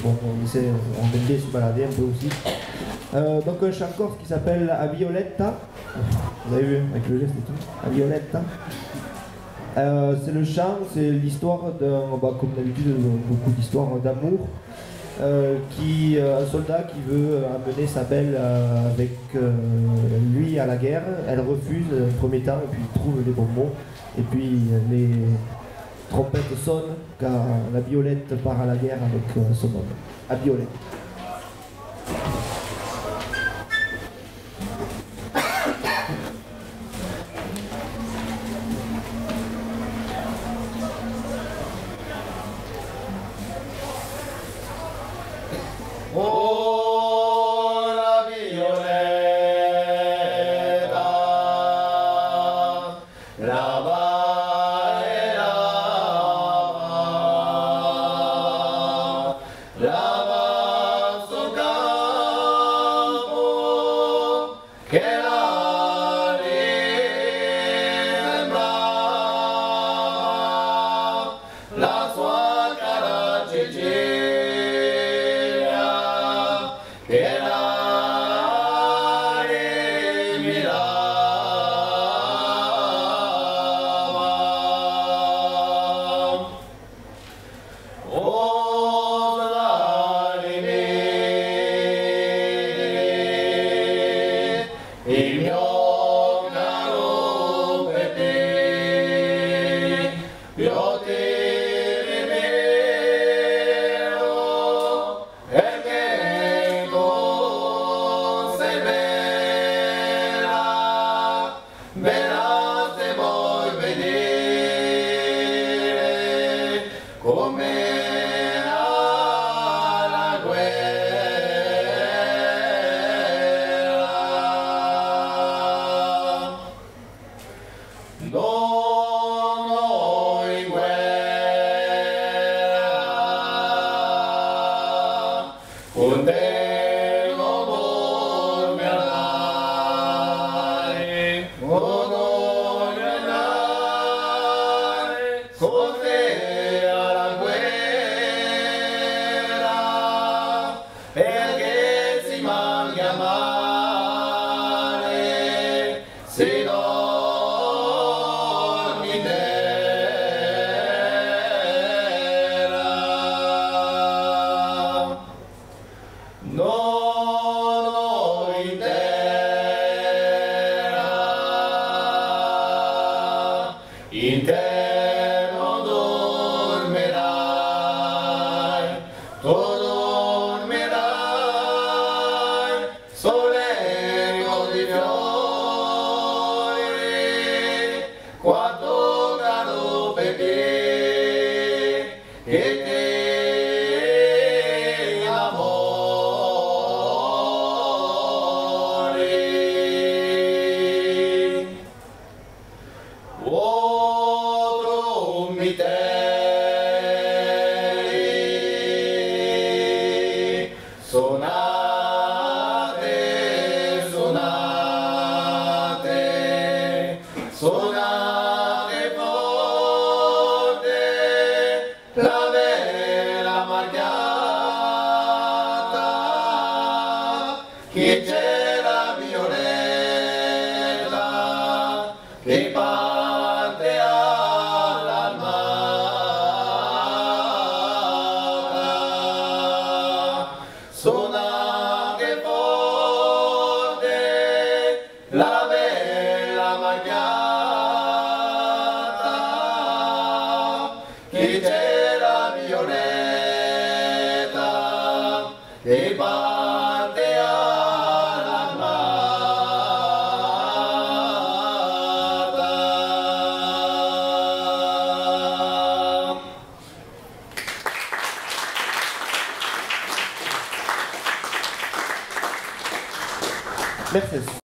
Bon, on aime bien se balader un peu aussi. Donc un chant corse qui s'appelle A Violetta. Vous avez vu avec le geste et tout. A Violetta. C'est le chant, c'est l'histoire d'un, comme d'habitude, beaucoup d'histoires d'amour. Un soldat qui veut amener sa belle avec lui à la guerre. Elle refuse un premier temps et puis il trouve les bons mots. Et puis les trompettes sonnent car la Violette part à la guerre avec son homme. A Violette. Merci.